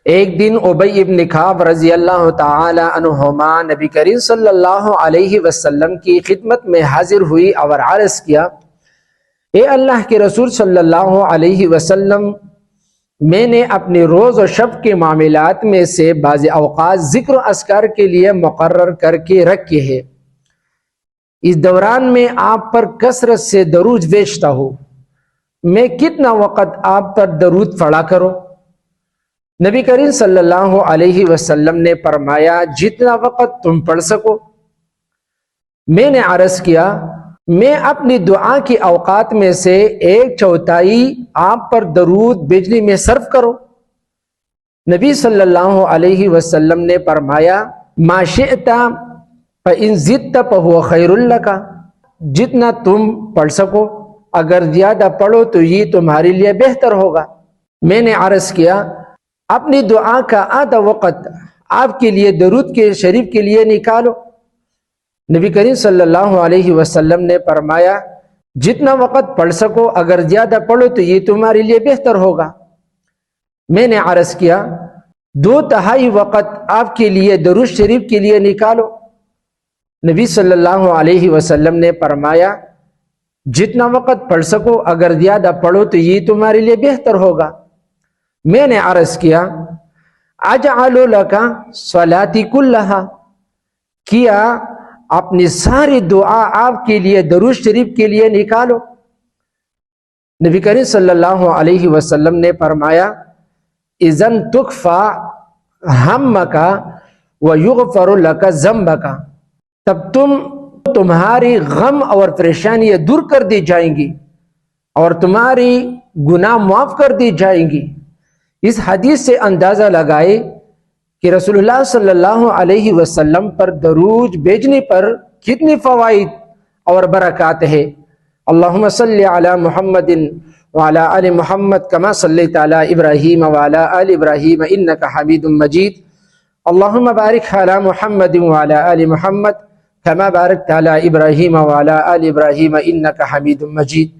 ایک دن ابی ابن کعب رضی اللہ تعالی عنہما نبی کریم صلی اللہ علیہ وسلم کی خدمت میں حاضر ہوئی اور عرض کیا، اے اللہ کے رسول صلی اللہ علیہ وسلم، میں نے اپنے روز و شب کے معاملات میں سے بعض اوقات ذکر و اذکار کے لیے مقرر کر کے رکھے ہیں، اس دوران میں آپ پر کثرت سے درود بھیجتا ہوں، میں کتنا وقت آپ پر درود پڑھا کرو؟ نبی کریم صلی اللہ علیہ وسلم نے فرمایا، جتنا وقت تم پڑھ سکو۔ میں نے عرض کیا، میں اپنی دعا کی اوقات میں سے 1/4 آپ پر درود بھیجنے میں صرف کرو۔ نبی صلی اللہ علیہ وسلم نے فرمایا، ما شئت فإن زدت فهو خیر لک، جتنا تم پڑھ سکو، اگر زیادہ پڑھو تو یہ تمہارے لیے بہتر ہوگا۔ میں نے عرض کیا، اپنی دعا کا آدھا وقت آپ کے لیے درود کے شریف کے لیے نکالو۔ نبی کریم صلی اللہ علیہ وسلم نے فرمایا، جتنا وقت پڑھ سکو، اگر زیادہ پڑھو تو یہ تمہارے لیے بہتر ہوگا۔ میں نے عرض کیا، 2/3 وقت آپ کے لیے درود شریف کے لیے نکالو۔ نبی صلی اللہ علیہ وسلم نے فرمایا، جتنا وقت پڑھ سکو، اگر زیادہ پڑھو تو یہ تمہارے لیے بہتر ہوگا۔ میں نے عرض کیا، اجعل لک صلاتی کلھا، کیا اپنی ساری دعا آپ کے لیے درود شریف کے لیے نکالو۔ نبی کریم صلی اللہ علیہ وسلم نے فرمایا، اذن تکفی ہمک ویغفر لک ذنبک، تب تمہاری غم اور پریشانیاں دور کر دی جائیں گی اور تمہاری گناہ معاف کر دی جائیں گی۔ اس حدیث سے اندازہ لگائے کہ رسول اللہ صلی اللہ علیہ وسلم پر درود بھیجنے پر کتنی فوائد اور برکات ہے۔ اللہم صلی علی محمد وعلی آل محمد کما صلیت علی ابراہیم وعلی آل ابراہیم انک حمید مجید۔ اللہم بارک علی محمد وعلی آل محمد کما بارکت علی ابراہیم وعلی آل ابراہیم انک حمید مجید۔